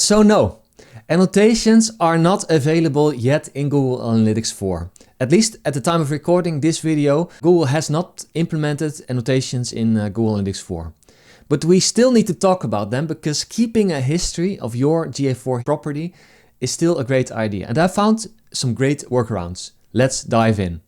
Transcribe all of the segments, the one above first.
So no, annotations are not available yet in Google Analytics 4. At least at the time of recording this video, Google has not implemented annotations in Google Analytics 4. But we still need to talk about them because keeping a history of your GA4 property is still a great idea. And I found some great workarounds. Let's dive in.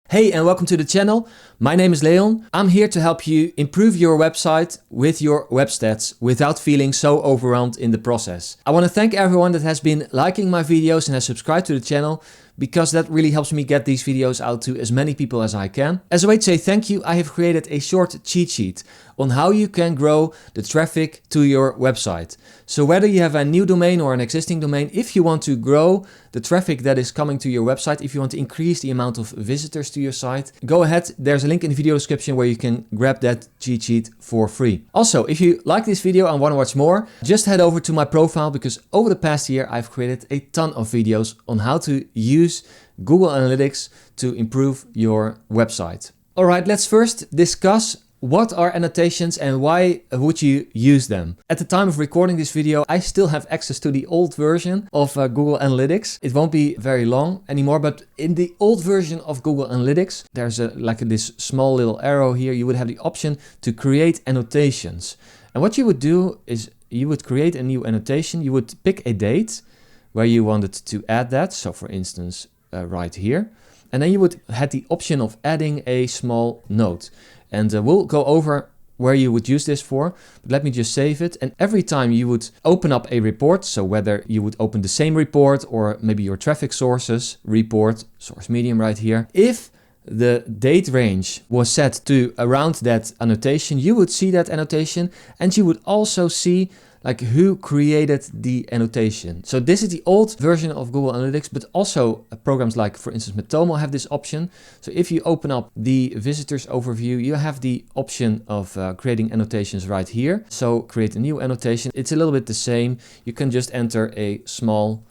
Hey and welcome to the channel. My name is Leon. I'm here to help you improve your website with your web stats without feeling so overwhelmed in the process. I want to thank everyone that has been liking my videos and has subscribed to the channel, because that really helps me get these videos out to as many people as I can. As a way to say thank you, I have created a short cheat sheet on how you can grow the traffic to your website. So whether you have a new domain or an existing domain, if you want to grow the traffic that is coming to your website, if you want to increase the amount of visitors to your site, go ahead. There's a link in the video description where you can grab that cheat sheet for free. Also, if you like this video and want to watch more, just head over to my profile, because over the past year I've created a ton of videos on how to use Google Analytics to improve your website. All right, let's first discuss what are annotations and why would you use them. At the time of recording this video, I still have access to the old version of Google Analytics. It won't be very long anymore, but in the old version of Google Analytics, there's this small little arrow here. You would have the option to create annotations. And what you would do is you would create a new annotation. You would pick a date where you wanted to add that. So for instance, right here. And then you would have the option of adding a small note. And we'll go over where you would use this for, but let me just save it. And every time you would open up a report, so whether you would open the same report or maybe your traffic sources report, source medium right here, if the date range was set to around that annotation, you would see that annotation, and you would also see like who created the annotation. So this is the old version of Google Analytics, but also programs like, for instance, Matomo have this option. So if you open up the visitors overview, you have the option of creating annotations right here. So create a new annotation. It's a little bit the same. You can just enter a small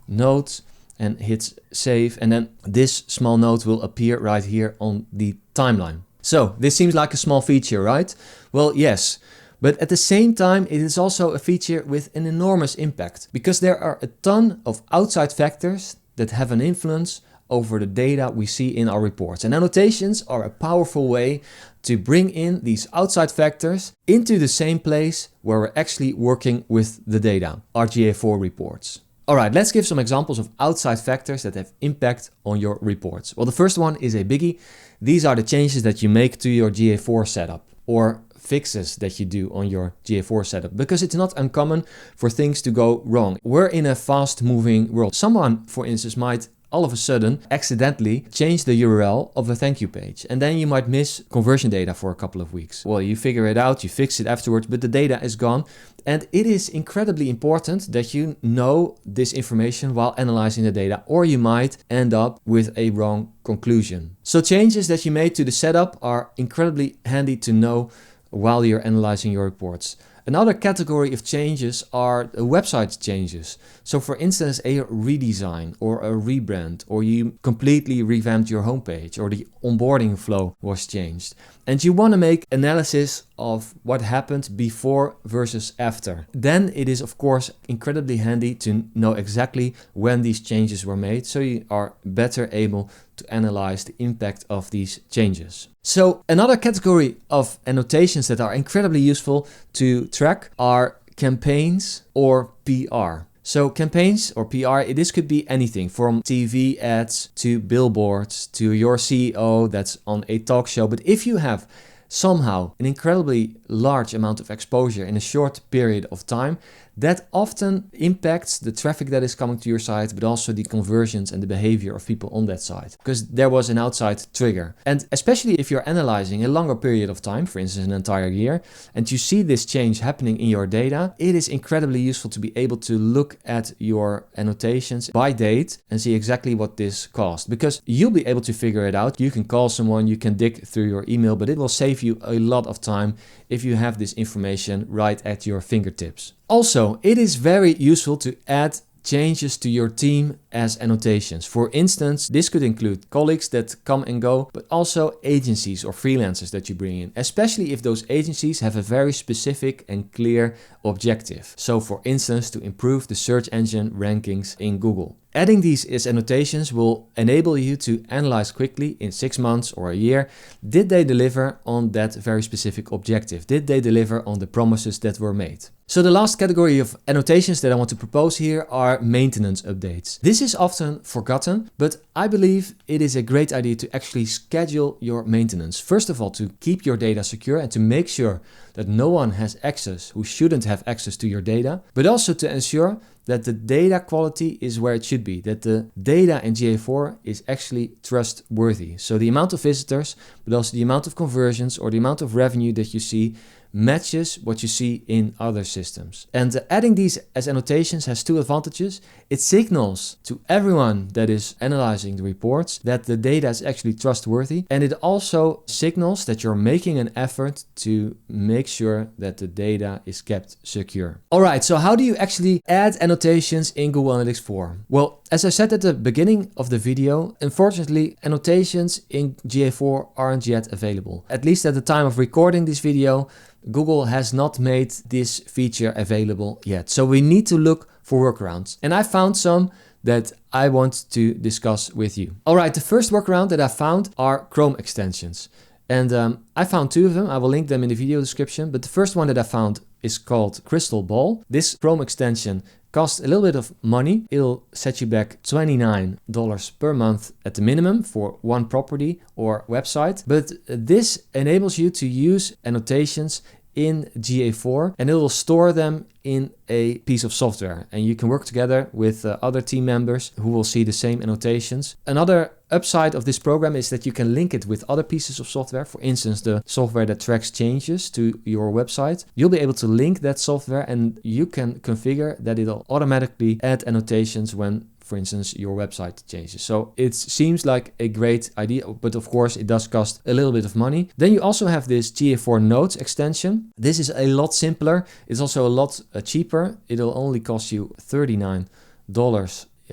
note and hit save. And then this small note will appear right here on the timeline. So this seems like a small feature, right? Well, yes. But at the same time, it is also a feature with an enormous impact, because there are a ton of outside factors that have an influence over the data we see in our reports. And annotations are a powerful way to bring in these outside factors into the same place where we're actually working with the data, our GA4 reports. All right, let's give some examples of outside factors that have impact on your reports. Well, the first one is a biggie. These are the changes that you make to your GA4 setup, or fixes that you do on your GA4 setup, because it's not uncommon for things to go wrong. We're in a fast moving world. Someone, for instance, might all of a sudden accidentally change the URL of a thank you page, and then you might miss conversion data for a couple of weeks. Well, you figure it out, you fix it afterwards, but the data is gone. And it is incredibly important that you know this information while analyzing the data, or you might end up with a wrong conclusion. So changes that you made to the setup are incredibly handy to know while you're analyzing your reports. Another category of changes are website changes. So for instance, a redesign or a rebrand, or you completely revamped your homepage, or the onboarding flow was changed. And you want to make analysis of what happened before versus after. Then it is of course incredibly handy to know exactly when these changes were made, so you are better able to analyze the impact of these changes. So another category of annotations that are incredibly useful to track are campaigns or PR. So campaigns or PR, this could be anything from TV ads to billboards to your CEO that's on a talk show. But if you have somehow an incredibly large amount of exposure in a short period of time, that often impacts the traffic that is coming to your site, but also the conversions and the behavior of people on that site, because there was an outside trigger. And especially if you're analyzing a longer period of time, for instance, an entire year, and you see this change happening in your data, it is incredibly useful to be able to look at your annotations by date and see exactly what this cost, because you'll be able to figure it out. You can call someone, you can dig through your email, but it will save you a lot of time if you have this information right at your fingertips. Also, it is very useful to add changes to your team as annotations. For instance, this could include colleagues that come and go, but also agencies or freelancers that you bring in, especially if those agencies have a very specific and clear objective. So for instance, to improve the search engine rankings in Google. Adding these as annotations will enable you to analyze quickly in 6 months or a year, did they deliver on that very specific objective? Did they deliver on the promises that were made? So the last category of annotations that I want to propose here are maintenance updates. This is often forgotten, but I believe it is a great idea to actually schedule your maintenance. First of all, to keep your data secure and to make sure that no one has access who shouldn't have access to your data, but also to ensure that the data quality is where it should be, that the data in GA4 is actually trustworthy. So the amount of visitors, but also the amount of conversions or the amount of revenue that you see matches what you see in other systems. And adding these as annotations has two advantages. It signals to everyone that is analyzing the reports that the data is actually trustworthy. And it also signals that you're making an effort to make sure that the data is kept secure. All right, so how do you actually add annotations in Google Analytics 4? Well, as I said at the beginning of the video, unfortunately, annotations in GA4 aren't yet available. At least at the time of recording this video, Google has not made this feature available yet. So we need to look for workarounds. And I found some that I want to discuss with you. All right, the first workaround that I found are Chrome extensions. And I found two of them. I will link them in the video description. But the first one that I found is called Crystal Ball. This Chrome extension costs a little bit of money. It'll set you back $29 per month at the minimum for one property or website. But this enables you to use annotations in GA4 and it will store them in a piece of software, and you can work together with other team members who will see the same annotations. Another upside of this program is that you can link it with other pieces of software. For instance, the software that tracks changes to your website. You'll be able to link that software and you can configure that it'll automatically add annotations when, for instance, your website changes. So it seems like a great idea, but of course it does cost a little bit of money. Then you also have this GA4 Notes extension. This is a lot simpler. It's also a lot cheaper. It'll only cost you $39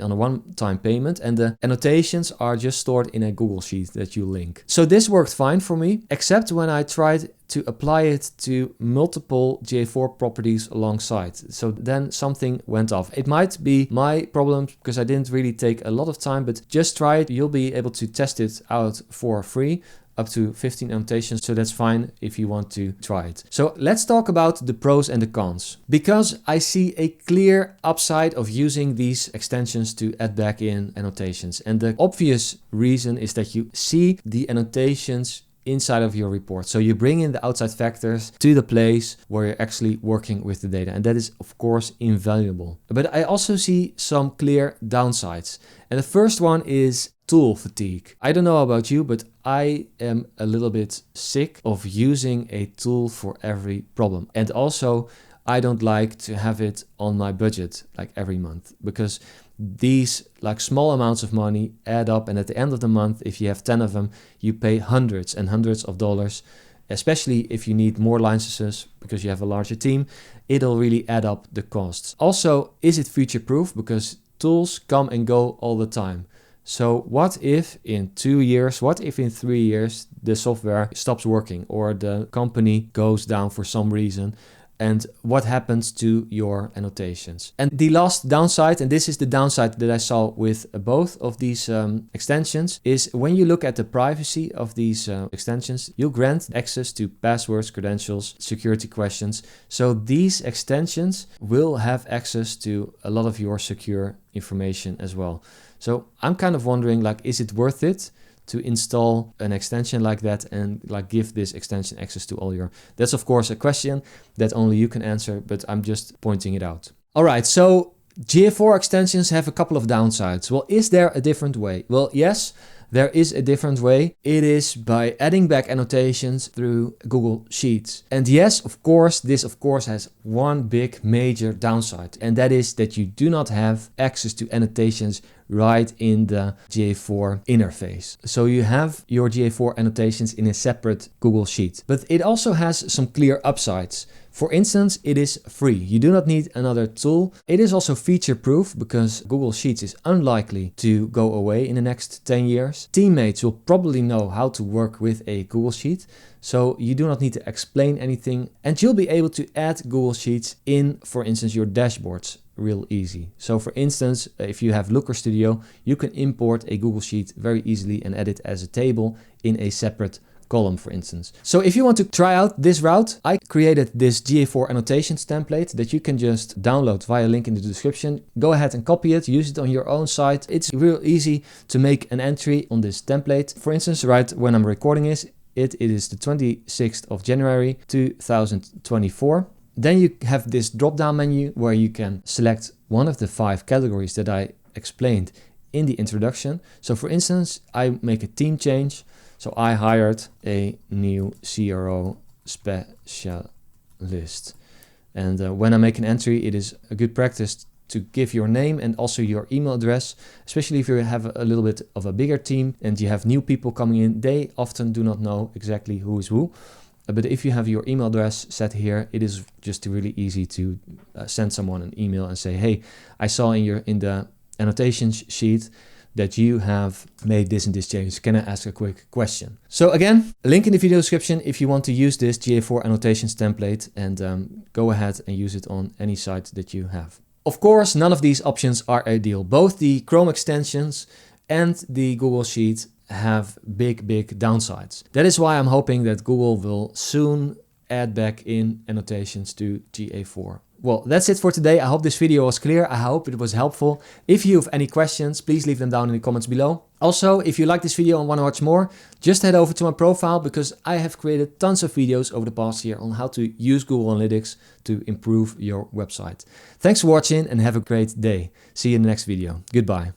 on a one-time payment, and the annotations are just stored in a Google Sheet that you link. So this worked fine for me, except when I tried to apply it to multiple GA4 properties alongside. So then something went off. It might be my problem because I didn't really take a lot of time, but just try it. You'll be able to test it out for free, up to 15 annotations, so that's fine if you want to try it. So let's talk about the pros and the cons, because I see a clear upside of using these extensions to add back in annotations. And the obvious reason is that you see the annotations inside of your report. So you bring in the outside factors to the place where you're actually working with the data. And that is, of course, invaluable. But I also see some clear downsides. And the first one is tool fatigue. I don't know about you, but I am a little bit sick of using a tool for every problem. And also, I don't like to have it on my budget like every month, because these like small amounts of money add up, and at the end of the month, if you have 10 of them, you pay hundreds and hundreds of dollars, especially if you need more licenses because you have a larger team. It'll really add up the costs. Also, is it future-proof? Because tools come and go all the time. So what if in 2 years, what if in 3 years, the software stops working or the company goes down for some reason? And what happens to your annotations? And the last downside, and this is the downside that I saw with both of these extensions, is when you look at the privacy of these extensions, you grant access to passwords, credentials, security questions. So these extensions will have access to a lot of your secure information as well. So I'm kind of wondering, like, is it worth it to install an extension like that and like give this extension access to all your... That's of course a question that only you can answer, but I'm just pointing it out. All right, so GA4 extensions have a couple of downsides. Well, is there a different way? Well, yes, there is a different way. It is by adding back annotations through Google Sheets. And yes, of course, this of course has one big major downside, and that is that you do not have access to annotations right in the GA4 interface. So you have your GA4 annotations in a separate Google Sheet. But it also has some clear upsides, For instance, it is free. You do not need another tool. It is also feature proof because Google Sheets is unlikely to go away in the next 10 years. Teammates will probably know how to work with a Google Sheet, so you do not need to explain anything, and you'll be able to add Google Sheets in, for instance, your dashboards real easy. So for instance, if you have Looker Studio, you can import a Google Sheet very easily and add it as a table in a separate column, for instance. So if you want to try out this route, I created this GA4 annotations template that you can just download via link in the description. Go ahead and copy it, use it on your own site. It's real easy to make an entry on this template. For instance, right when I'm recording this, it is the 26th of January 2024. Then you have this drop-down menu where you can select one of the 5 categories that I explained in the introduction. So for instance, I make a team change. So I hired a new CRO specialist. And when I make an entry, it is a good practice to give your name and also your email address, especially if you have a little bit of a bigger team and you have new people coming in. They often do not know exactly who is who. But if you have your email address set here, it is just really easy to send someone an email and say, hey, I saw in the annotations sheet that you have made this and this change. Can I ask a quick question? So again, link in the video description if you want to use this GA4 annotations template, and go ahead and use it on any site that you have. Of course, none of these options are ideal. Both the Chrome extensions and the Google Sheet have big downsides. That is why I'm hoping that Google will soon add back in annotations to GA4. Well, that's it for today. I hope this video was clear. I hope it was helpful. If you have any questions, please leave them down in the comments below. Also, if you like this video and want to watch more, just head over to my profile because I have created tons of videos over the past year on how to use Google Analytics to improve your website. Thanks for watching and have a great day. See you in the next video. Goodbye.